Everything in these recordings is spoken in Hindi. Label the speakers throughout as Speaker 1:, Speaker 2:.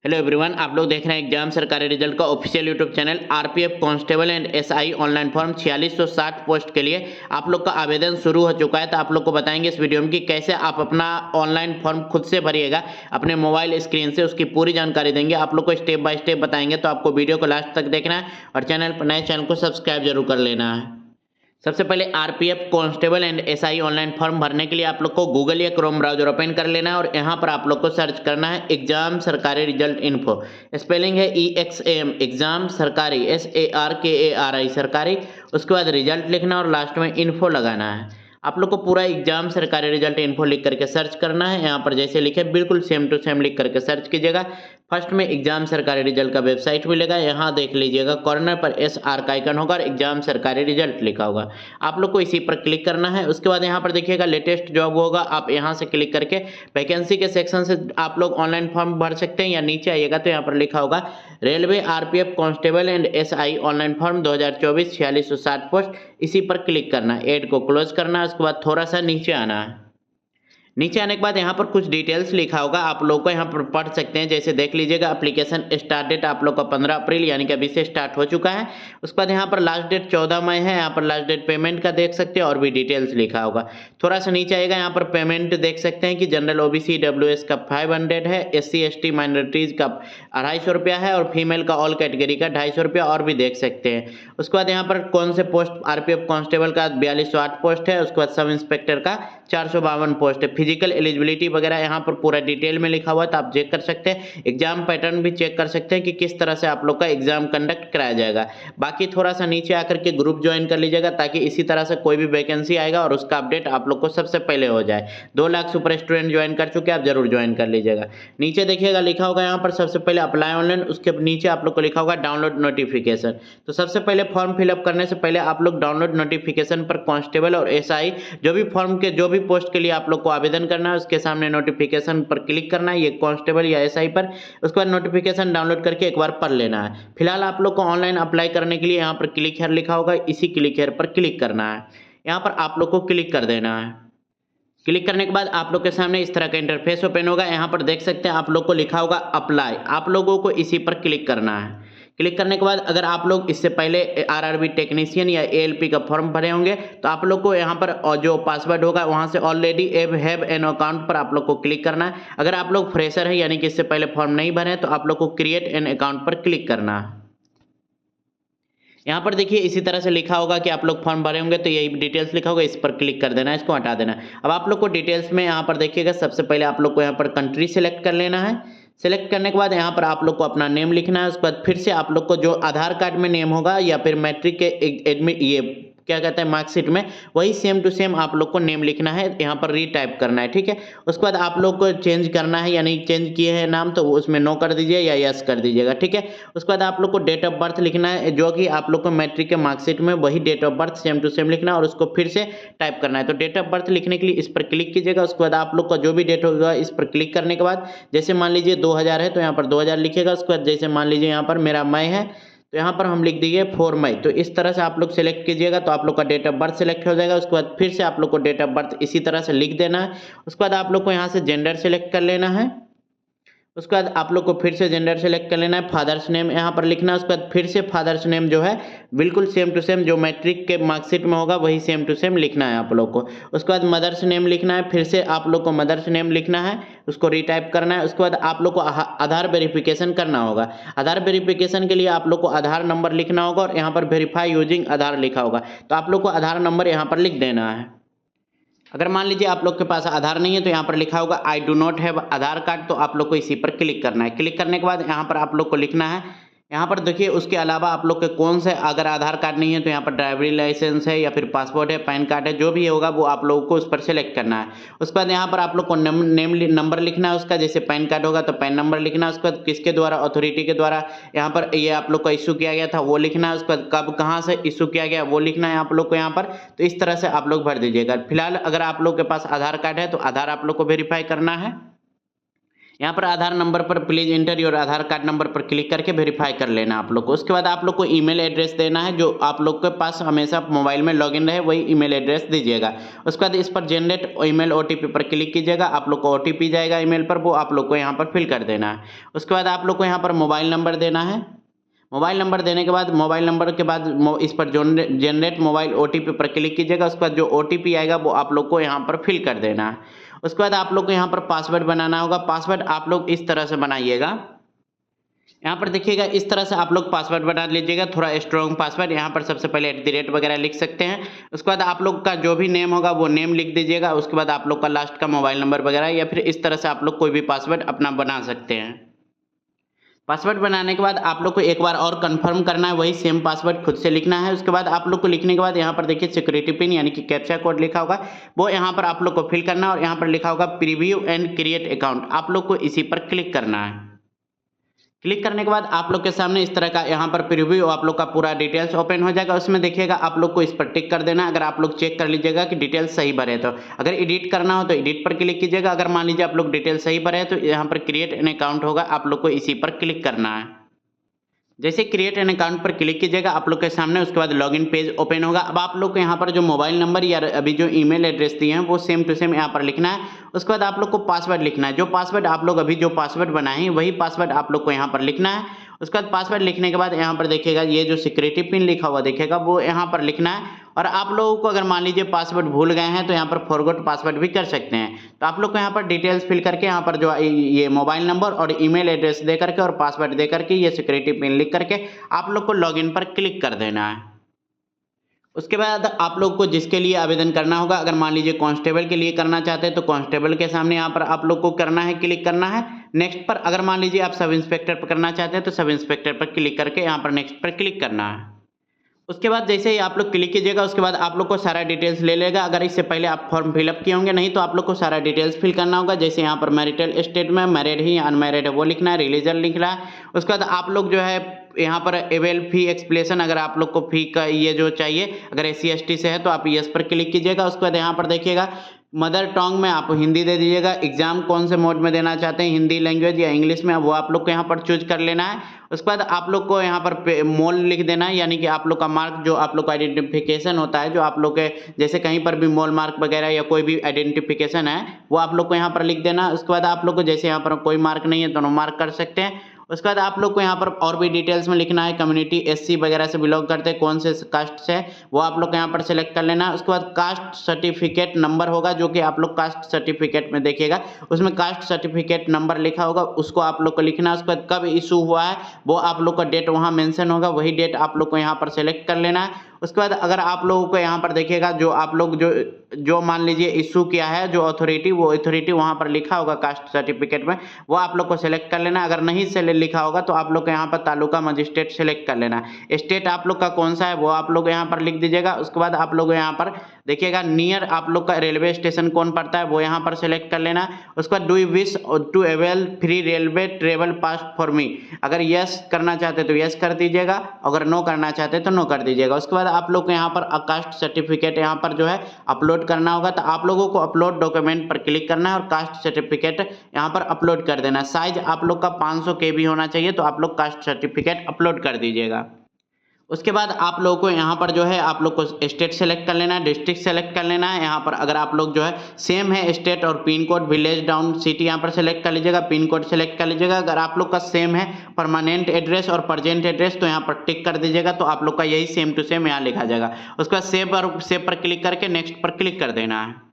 Speaker 1: हेलो एवरीवन, आप लोग देख रहे हैं एग्जाम सरकारी रिजल्ट का official YouTube channel. RPF constable and SI online form 4660 post के लिए आप लोग का आवेदन शुरू हो चुका है। तो आप लोग को बताएंगे इस वीडियो में कि कैसे आप अपना ऑनलाइन फॉर्म खुद से भरिएगा अपने मोबाइल स्क्रीन से, उसकी पूरी जानकारी देंगे। आप लोग को स्टेप बाय स्टेप बताएंगे, तो आपको वीडियो को लास्ट तक देखना है और चैनल पर नए चैनल को सब्सक्राइब जरूर कर लेना है। सबसे पहले RPF constable and SI online form भरने के लिए आप लोग को गूगल या क्रोम ब्राउजर ओपन कर लेना है और यहाँ पर आप लोग को सर्च करना है एग्जाम सरकारी रिजल्ट इन्फो। स्पेलिंग है EXAM एग्जाम सरकारी SARKARI सरकारी, उसके बाद रिजल्ट लिखना और लास्ट में इन्फो लगाना है। आप लोग को पूरा एग्जाम सरकारी रिजल्ट इन्फो लिख करके सर्च करना है। यहाँ पर जैसे लिखे बिल्कुल सेम टू सेम लिख करके सर्च कीजिएगा। फर्स्ट में एग्जाम सरकारी रिजल्ट का वेबसाइट मिलेगा, यहाँ देख लीजिएगा कॉर्नर पर SR का आइकन होगा और एग्जाम सरकारी रिजल्ट लिखा होगा। आप लोग को इसी पर क्लिक करना है। उसके बाद यहाँ पर देखिएगा लेटेस्ट जॉब होगा, आप यहाँ से क्लिक करके वैकेंसी के सेक्शन से आप लोग ऑनलाइन फॉर्म भर सकते हैं। या नीचे आइएगा तो यहाँ पर लिखा होगा railway RPF constable and SI online form 2024 4660 post, इसी पर क्लिक करना है। ऐड को क्लोज करना है। उसके बाद थोड़ा सा नीचे आना है। नीचे आने के बाद यहाँ पर कुछ डिटेल्स लिखा होगा, आप लोग को यहाँ पर पढ़ सकते हैं। जैसे देख लीजिएगा एप्लीकेशन स्टार्ट डेट आप लोग का 15 अप्रैल यानी कि अभी से स्टार्ट हो चुका है। उसके बाद यहाँ पर लास्ट डेट 14 मई है। यहाँ पर लास्ट डेट पेमेंट का देख सकते हैं और भी डिटेल्स लिखा होगा। थोड़ा सा नीचे आएगा, यहाँ पर पेमेंट देख सकते हैं कि जनरल OBC WS का 500 है, SC ST माइनॉरिटीज का 250 रुपया है और फीमेल का ऑल कैटेगरी का 250 रुपया और भी देख सकते हैं। उसके बाद यहाँ पर कौन से पोस्ट आरपीएफ कांस्टेबल का 4208 पोस्ट है। उसके बाद सब इंस्पेक्टर का 452 पोस्ट है। फिजिकल एलिजिबिलिटी वगैरह यहाँ पर पूरा डिटेल में लिखा हुआ है, तो आप चेक कर सकते हैं। एग्जाम पैटर्न भी चेक कर सकते हैं कि किस तरह से आप लोग का एग्जाम कंडक्ट कराया जाएगा। बाकी थोड़ा सा नीचे आकर के ग्रुप ज्वाइन कर लीजिएगा, ताकि इसी तरह से कोई भी वैकेंसी आएगा और उसका अपडेट आप लोग को सबसे पहले हो जाए। 2 लाख सुपर स्टूडेंट ज्वाइन कर चुके हैं, आप जरूर ज्वाइन कर लीजिएगा। नीचे देखिएगा लिखा होगा यहाँ पर सबसे पहले अप्लाई ऑनलाइन, उसके नीचे आप लोग को लिखा होगा डाउनलोड नोटिफिकेशन। तो सबसे पहले फॉर्म फिलअप करने से पहले आप लोग डाउनलोड नोटिफिकेशन पर कांस्टेबल और एसआई जो भी फॉर्म के जो भी पोस्ट के लिए आप लोग को आवेदन करना है, उसके सामने नोटिफिकेशन पर क्लिक करना है, ये कांस्टेबल या एसआई पर। उसके बाद नोटिफिकेशन डाउनलोड करके एक बार पढ़ लेना है। फिलहाल आप लोग को ऑनलाइन अप्लाई करने के लिए यहाँ पर क्लिक हेयर लिखा होगा, इसी क्लिक हेयर पर क्लिक करना है। यहाँ पर आप लोग को क्लिक कर देना है। क्लिक करने के बाद आप लोग के सामने इस तरह का इंटरफेस ओपन होगा। यहाँ पर देख सकते हैं आप लोग को लिखा होगा अप्लाई, आप लोगों को इसी पर क्लिक करना है। क्लिक करने के बाद अगर आप लोग इससे पहले RRB टेक्नीशियन या ALP का फॉर्म भरे होंगे, तो आप लोग को यहाँ पर जो पासवर्ड होगा वहाँ से ऑलरेडी हैव एन अकाउंट पर आप लोग को क्लिक करना है। अगर आप लोग फ्रेशर है यानी कि इससे पहले फॉर्म नहीं भरे हैं, तो आप लोग को क्रिएट एन अकाउंट पर क्लिक करना है। यहाँ पर देखिए इसी तरह से लिखा होगा कि आप लोग फॉर्म भरे होंगे, तो यही डिटेल्स लिखा होगा, इस पर क्लिक कर देना है, इसको हटा देना है। अब आप लोग को डिटेल्स में यहाँ पर देखिएगा सबसे पहले आप लोग को यहाँ पर कंट्री सेलेक्ट कर लेना है। सेलेक्ट करने के बाद यहाँ पर आप लोग को अपना नेम लिखना है। उसके बाद फिर से आप लोग को जो आधार कार्ड में नेम होगा या फिर मैट्रिक के एडमिट ये क्या कहते हैं मार्कशीट में, वही सेम टू सेम आप लोग को नेम लिखना है, यहाँ पर रीटाइप करना है, ठीक है। उसके बाद आप लोग को चेंज करना है, यानी चेंज किए हैं नाम तो उसमें नो कर दीजिए या यस कर दीजिएगा, ठीक है। उसके बाद आप लोग को डेट ऑफ बर्थ लिखना है, जो कि आप लोग को मैट्रिक के मार्कशीट में वही date of birth same to same लिखना है और उसको फिर से टाइप करना है। तो डेट ऑफ बर्थ लिखने के लिए इस पर क्लिक कीजिएगा। उसके बाद आप लोग का जो भी डेट होगा इस पर क्लिक करने के बाद, जैसे मान लीजिए 2000 है तो यहाँ पर 2000 लिखिएगा। उसके बाद जैसे मान लीजिए यहाँ पर मेरा मई है तो यहाँ पर हम लिख दीजिए 4 मई। तो इस तरह से आप लोग सेलेक्ट कीजिएगा, तो आप लोग का डेट ऑफ बर्थ सेलेक्ट हो जाएगा। उसके बाद फिर से आप लोग को डेट ऑफ बर्थ इसी तरह से लिख देना है। उसके बाद आप लोग को यहाँ से जेंडर सेलेक्ट कर लेना है। उसके बाद आप लोग को फिर से जेंडर सेलेक्ट कर लेना है। फादर्स नेम यहाँ पर लिखना है। उसके बाद फिर से फादर्स नेम जो है बिल्कुल सेम टू सेम जो मैट्रिक के मार्कशीट में होगा वही सेम टू सेम लिखना है आप लोग को। उसके बाद मदर्स नेम लिखना है, फिर से आप लोग को मदर्स नेम लिखना है, उसको रीटाइप करना है। उसके बाद आप लोग को आधार वेरिफिकेशन करना होगा। आधार वेरिफिकेशन के लिए आप लोग को आधार नंबर लिखना होगा और यहाँ पर वेरीफाई यूजिंग आधार लिखा होगा, तो आप लोग को आधार नंबर यहाँ पर लिख देना है। अगर मान लीजिए आप लोग के पास आधार नहीं है तो यहाँ पर लिखा होगा I do not have Aadhaar card, तो आप लोग को इसी पर क्लिक करना है। क्लिक करने के बाद यहाँ पर आप लोग को लिखना है, यहाँ पर देखिए उसके अलावा आप लोग के कौन से, अगर आधार कार्ड नहीं है तो यहाँ पर ड्राइवरी लाइसेंस है या फिर पासपोर्ट है, पैन कार्ड है, जो भी होगा वो आप लोगों को उस पर सेलेक्ट करना है। उसके बाद यहाँ पर आप लोग को नेम नंबर लिखना है उसका, जैसे पैन कार्ड होगा तो पैन नंबर लिखना है। उसके बाद किसके द्वारा, अथॉरिटी के द्वारा यहाँ पर ये आप लोग को इशू किया गया था वो लिखना है। उसके बाद कब कहाँ से इशू किया गया वो लिखना है आप लोग को यहाँ पर। तो इस तरह से आप लोग भर दीजिएगा। फिलहाल अगर आप लोग के पास आधार कार्ड है तो आधार आप लोग को वेरीफाई करना है। यहाँ पर आधार नंबर पर please inter your Aadhaar card number पर क्लिक करके वेरीफाई कर लेना आप लोग को। उसके बाद आप लोग को ईमेल एड्रेस देना है, जो आप लोग के पास हमेशा मोबाइल में लॉगिन रहे वही ईमेल एड्रेस दीजिएगा। उसके बाद इस पर जनरेट ईमेल ओटीपी पर क्लिक कीजिएगा, आप लोग को ओटीपी जाएगा ईमेल पर, वो आप लोग को यहाँ पर फिल कर देना है। उसके बाद आप लोग को यहाँ पर मोबाइल नंबर देना है। मोबाइल नंबर देने के बाद मोबाइल नंबर के बाद इस पर जनरेट मोबाइल ओटीपी पर क्लिक कीजिएगा। उसके बाद जो ओटीपी आएगा वो आप लोग को यहाँ पर फिल कर देना है। उसके बाद आप लोग को यहाँ पर पासवर्ड बनाना होगा। पासवर्ड आप लोग इस तरह से बनाइएगा, यहाँ पर देखिएगा इस तरह से आप लोग पासवर्ड बना लीजिएगा, थोड़ा स्ट्रॉन्ग पासवर्ड। यहाँ पर सबसे पहले @ वगैरह लिख सकते हैं। उसके बाद आप लोग का जो भी नेम होगा वो नेम लिख दीजिएगा। उसके बाद आप लोग का लास्ट का मोबाइल नंबर वगैरह, या फिर इस तरह से आप लोग कोई भी पासवर्ड अपना बना सकते हैं। पासवर्ड बनाने के बाद आप लोग को एक बार और कंफर्म करना है, वही सेम पासवर्ड खुद से लिखना है। उसके बाद आप लोग को लिखने के बाद यहाँ पर देखिए सिक्योरिटी पिन यानी कि कैप्चा कोड लिखा होगा, वो यहाँ पर आप लोग को फिल करना है। और यहाँ पर लिखा होगा प्रीव्यू एंड क्रिएट अकाउंट, आप लोग को इसी पर क्लिक करना है। क्लिक करने के बाद आप लोग के सामने इस तरह का यहाँ पर प्रीव्यू आप लोग का पूरा डिटेल्स ओपन हो जाएगा। उसमें देखिएगा आप लोग को इस पर टिक कर देना है। अगर आप लोग चेक कर लीजिएगा कि डिटेल्स सही भरे तो, अगर एडिट करना हो तो एडिट पर क्लिक कीजिएगा। अगर मान लीजिए आप लोग डिटेल्स सही भरे तो यहाँ पर क्रिएट एन अकाउंट होगा, आप लोग को इसी पर क्लिक करना है। जैसे क्रिएट एन अकाउंट पर क्लिक कीजिएगा आप लोग के सामने उसके बाद लॉगिन पेज ओपन होगा। अब आप लोग को यहाँ पर जो मोबाइल नंबर या अभी जो ईमेल एड्रेस दिए हैं वो सेम टू सेम यहाँ पर लिखना है। उसके बाद आप लोग को पासवर्ड लिखना है, जो पासवर्ड आप लोग अभी जो पासवर्ड बनाए हैं वही पासवर्ड आप लोग को यहाँ पर लिखना है। उसके बाद पासवर्ड लिखने के बाद यहाँ पर देखिएगा ये जो सिक्योरिटी पिन लिखा हुआ देखिएगा वो यहाँ पर लिखना है। और आप लोगों को अगर मान लीजिए पासवर्ड भूल गए हैं तो यहाँ पर फॉरगॉट पासवर्ड भी कर सकते हैं। तो आप लोग को यहाँ पर डिटेल्स फिल करके यहाँ पर जो ये मोबाइल नंबर और ईमेल एड्रेस दे करके और पासवर्ड दे करके ये सिक्योरिटी पिन लिख करके आप लोग को लॉगिन पर क्लिक कर देना है। उसके बाद आप लोग को जिसके लिए आवेदन करना होगा, अगर मान लीजिए कांस्टेबल के लिए करना चाहते हैं तो कांस्टेबल के सामने यहाँ पर आप लोग को करना है, क्लिक करना है नेक्स्ट पर। अगर मान लीजिए आप सब इंस्पेक्टर पर करना चाहते हैं तो सब इंस्पेक्टर पर क्लिक करके यहाँ पर नेक्स्ट पर क्लिक करना है। उसके बाद जैसे ही आप लोग क्लिक कीजिएगा उसके बाद आप लोग को सारा डिटेल्स ले लेगा। अगर इससे पहले आप फॉर्म फिलअप किए होंगे, नहीं तो आप लोग को सारा डिटेल्स फिल करना होगा। जैसे यहाँ पर मैरिटल स्टेट में मैरिड ही अनमैरिड है वो लिखना है, रिलीजन लिखना है। उसके बाद आप लोग जो है यहाँ पर एवेल फी एक्सप्लेशन, अगर आप लोग को फी का ये जो चाहिए, अगर SC ST से है तो आप यस पर क्लिक कीजिएगा। उसके बाद यहाँ पर देखिएगा मदर टंग में आप हिंदी दे दीजिएगा। एग्जाम कौन से मोड में देना चाहते हैं, हिंदी लैंग्वेज या इंग्लिश में, वो आप लोग को यहाँ पर चूज कर लेना है। उसके बाद आप लोग को यहाँ पर मोल लिख देना है, यानी कि आप लोग का मार्क जो आप लोग का आइडेंटिफिकेशन होता है, जो आप लोग के जैसे कहीं पर भी मोल मार्क वगैरह या कोई भी आइडेंटिफिकेशन है वो आप लोग को यहाँ पर लिख देना। उसके बाद आप लोग को जैसे यहाँ पर कोई मार्क नहीं है तो नो मार्क कर सकते हैं। उसके बाद आप लोग को यहाँ पर और भी डिटेल्स में लिखना है, कम्युनिटी SC वगैरह से बिलोंग करते हैं, कौन से कास्ट से, वो आप लोग को यहाँ पर सेलेक्ट कर लेना है। उसके बाद कास्ट सर्टिफिकेट नंबर होगा, जो कि आप लोग कास्ट सर्टिफिकेट में देखिएगा उसमें कास्ट सर्टिफिकेट नंबर लिखा होगा, उसको आप लोग को लिखना है। उसके बाद कब इशू हुआ है वो आप लोग का डेट वहाँ मेंशन होगा, वही डेट आप लोग को यहाँ पर सेलेक्ट कर लेना है। उसके बाद अगर आप लोगों को यहाँ पर देखिएगा जो आप लोग जो मान लीजिए इशू किया है जो अथॉरिटी, वो अथॉरिटी वहाँ पर लिखा होगा कास्ट सर्टिफिकेट में, वो आप लोग को सेलेक्ट कर लेना। अगर नहीं से लिखा होगा तो आप लोग को यहाँ पर तालुका मजिस्ट्रेट सेलेक्ट कर लेना। स्टेट आप लोग का कौन सा है वो आप लोग यहाँ पर लिख दीजिएगा। उसके बाद आप लोग यहाँ पर देखिएगा नियर आप लोग का रेलवे स्टेशन कौन पड़ता है वो यहाँ पर सेलेक्ट कर लेना। उसके बाद do you wish to avail free railway travel pass for me, अगर यस करना चाहते तो यस कर दीजिएगा, अगर नो करना चाहते तो नो कर दीजिएगा। उसके बाद आप लोग को यहाँ पर कास्ट सर्टिफिकेट यहाँ पर जो है अपलोड करना होगा, तो आप लोगों को अपलोड डॉक्यूमेंट पर क्लिक करना है और कास्ट सर्टिफिकेट यहाँ पर अपलोड कर देना। साइज आप लोग का 500 KB होना चाहिए, तो आप लोग कास्ट सर्टिफिकेट अपलोड कर दीजिएगा। उसके बाद आप लोगों को यहाँ पर जो है आप लोग को स्टेट सेलेक्ट कर लेना है, डिस्ट्रिक्ट सेलेक्ट कर लेना है। यहाँ पर अगर आप लोग जो है सेम है स्टेट और pin code, village, town, city यहाँ पर सेलेक्ट कर लीजिएगा, पिन कोड सेलेक्ट कर लीजिएगा। अगर आप लोग का सेम है परमानेंट एड्रेस और प्रेजेंट एड्रेस तो यहाँ पर टिक कर दीजिएगा, तो आप लोग का यही सेम टू सेम यहाँ लिखा जाएगा। उसके बाद सेव पर क्लिक करके नेक्स्ट पर क्लिक कर देना है।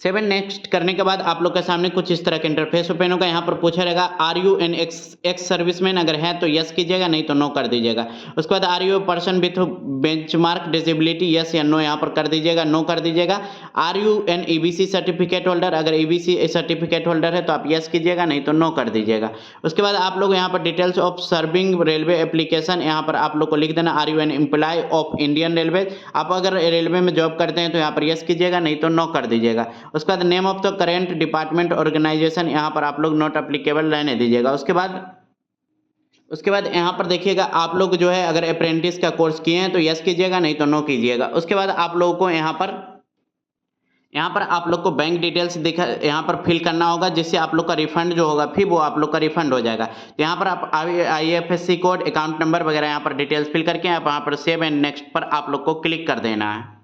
Speaker 1: 7 नेक्स्ट करने के बाद आप लोग के सामने कुछ इस तरह का इंटरफेस ओपन होगा। यहाँ पर पूछा रहेगा are you an ex serviceman, अगर है तो यस कीजिएगा, नहीं तो नो कर दीजिएगा। उसके बाद are you person with benchmark disability, yes या नो यहाँ पर कर दीजिएगा, नो कर दीजिएगा। Are you an EBC certificate holder, अगर EBC सर्टिफिकेट होल्डर है तो आप यस कीजिएगा, नहीं तो नो कर दीजिएगा। उसके बाद आप लोग यहाँ पर details of serving railway application यहाँ पर आप लोग को लिख देना are you an employ of Indian railway, आप अगर रेलवे में जॉब करते हैं तो यहाँ पर यस कीजिएगा, नहीं तो नो कर दीजिएगा। उसके बाद name of the current department organisation यहाँ पर आप लोग नॉट एप्लीकेबल रहने दीजिएगा। उसके बाद यहाँ पर देखिएगा आप लोग जो है अगर अप्रेंटिस का कोर्स किए हैं तो यस कीजिएगा, नहीं तो नो कीजिएगा। उसके बाद आप लोगों को यहाँ यहाँ पर आप लोग को बैंक डिटेल्स दिखा यहाँ पर फिल करना होगा, जिससे आप लोग का रिफंड जो होगा फिर वो आप लोग का रिफंड हो जाएगा। तो यहाँ पर आप IFSC कोड, अकाउंट नंबर वगैरह यहाँ पर डिटेल्स फिल करके आप यहाँ पर सेव एंड नेक्स्ट पर आप लोग को क्लिक कर देना है।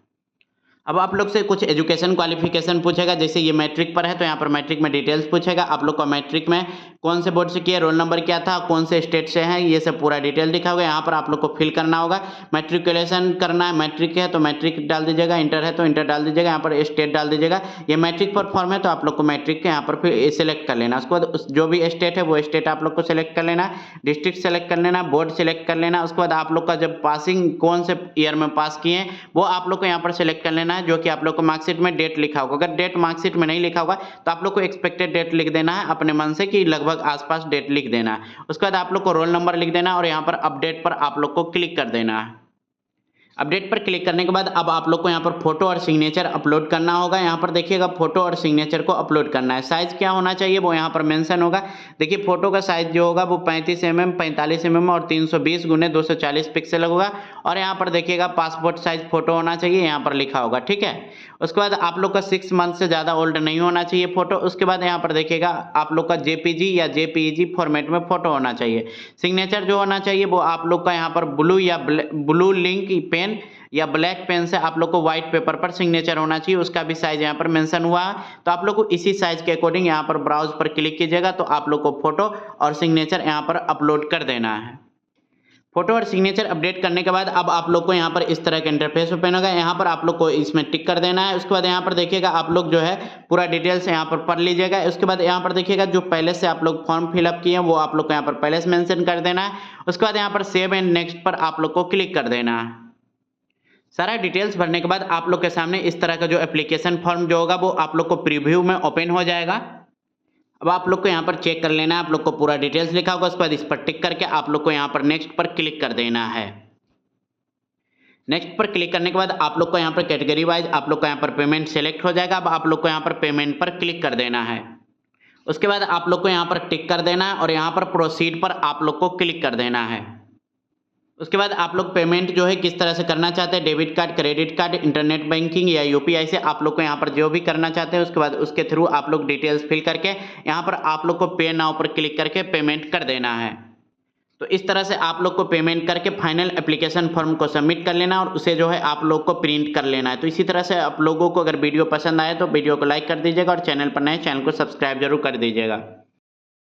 Speaker 1: अब आप लोग से कुछ एजुकेशन क्वालिफिकेशन पूछेगा, जैसे ये मैट्रिक पर है तो यहाँ पर मैट्रिक में डिटेल्स पूछेगा। आप लोग का मैट्रिक में कौन से बोर्ड से किया, रोल नंबर क्या था, कौन से स्टेट से है, ये सब पूरा डिटेल लिखा होगा। यहाँ पर आप लोग को फिल करना होगा, मैट्रिकुलेशन करना है, मैट्रिक है तो मैट्रिक डाल दीजिएगा, इंटर है तो इंटर डाल दीजिएगा, यहाँ पर स्टेट डाल दीजिएगा। ये मैट्रिक पर फॉर्म है तो आप लोग को मैट्रिक के यहाँ पर फिर सिलेक्ट कर लेना। उसके बाद जो भी स्टेट है वो स्टेट आप लोग को सिलेक्ट कर लेना, डिस्ट्रिक्ट सेलेक्ट कर लेना, बोर्ड सेलेक्ट कर लेना। उसके बाद आप लोग का जब पासिंग कौन से ईयर में पास किए हैं वो आप लोग को यहाँ पर सिलेक्ट कर लेना है, जो कि आप लोग को मार्कशीट में डेट लिखा होगा। अगर डेट मार्कशीट में नहीं लिखा होगा तो आप लोग को एक्सपेक्टेड डेट लिख देना है अपने मन से, कि लगभग आसपास डेट लिख देना है। उसके बाद आप लोग को रोल नंबर लिख देना और यहाँ पर अपडेट पर आप लोग को क्लिक कर देना है। अपडेट पर क्लिक करने के बाद अब आप लोग को यहाँ पर फोटो और सिग्नेचर अपलोड करना होगा। यहाँ पर देखिएगा फोटो और सिग्नेचर को अपलोड करना है। साइज क्या होना चाहिए वो यहाँ पर मेंशन होगा। देखिए फोटो का साइज जो होगा वो 35 mm, 45 mm और 320 × 240 पिक्सल होगा। और यहाँ पर देखिएगा पासपोर्ट साइज फोटो होना चाहिए, यहाँ पर लिखा होगा, ठीक है। उसके बाद आप लोग का 6 मंथ से ज़्यादा ओल्ड नहीं होना चाहिए फोटो। उसके बाद यहाँ पर देखिएगा आप लोग का JPG या JPEG फॉर्मेट में फोटो होना चाहिए। सिग्नेचर जो होना चाहिए वो आप लोग का यहाँ पर ब्लू लिंक पेन या ब्लैक पेन से आप लोग को व्हाइट पेपर पर सिग्नेचर होना चाहिए। उसका भी साइज यहाँ पर मेंशन हुआ है, तो आप लोग को इसी साइज के अकॉर्डिंग यहाँ पर ब्राउज पर क्लिक कीजिएगा तो आप लोग को फोटो और सिग्नेचर यहाँ पर अपलोड कर देना है। फोटो और सिग्नेचर अपडेट करने के बाद अब आप लोग को यहाँ पर इस तरह का इंटरफेस ओपन होगा। यहाँ पर आप लोग को इसमें टिक कर देना है। उसके बाद यहाँ पर देखिएगा आप लोग जो है पूरा डिटेल्स यहाँ पर पढ़ लीजिएगा। उसके बाद यहाँ पर देखिएगा जो पहले से आप लोग फॉर्म फिलअप किए हैं वो आप लोग को यहाँ पर पहले से मेंशन कर देना है। उसके बाद यहाँ पर सेव एंड नेक्स्ट पर आप लोग को क्लिक कर देना है। सारा डिटेल्स भरने के बाद आप लोग के सामने इस तरह का जो एप्लीकेशन फॉर्म जो होगा वो आप लोग को प्रीव्यू में ओपन हो जाएगा। अब आप लोग को यहाँ पर चेक कर लेना है, आप लोग को पूरा डिटेल्स लिखा होगा। उसके बाद इस पर टिक करके आप लोग को यहाँ पर नेक्स्ट पर क्लिक कर देना है। नेक्स्ट पर क्लिक करने के बाद आप लोग को यहाँ पर कैटेगरी वाइज आप लोग को यहाँ पर पेमेंट सेलेक्ट हो जाएगा। अब आप लोग को यहाँ पर पेमेंट पर क्लिक कर देना है। उसके बाद आप लोग को यहाँ पर टिक कर देना है और यहाँ पर प्रोसीड पर आप लोग को क्लिक कर देना है। उसके बाद आप लोग पेमेंट जो है किस तरह से करना चाहते हैं, debit card, credit card, internet banking या UPI से आप लोग को यहाँ पर जो भी करना चाहते हैं उसके बाद उसके थ्रू आप लोग डिटेल्स फिल करके यहाँ पर आप लोग को पे नाउ पर क्लिक करके पेमेंट कर देना है। तो इस तरह से आप लोग को पेमेंट करके फाइनल एप्लीकेशन फॉर्म को सबमिट कर लेना और उसे जो है आप लोग को प्रिंट कर लेना है। तो इसी तरह से आप लोगों को अगर वीडियो पसंद आए तो वीडियो को लाइक कर दीजिएगा और चैनल पर नए चैनल को सब्सक्राइब जरूर कर दीजिएगा।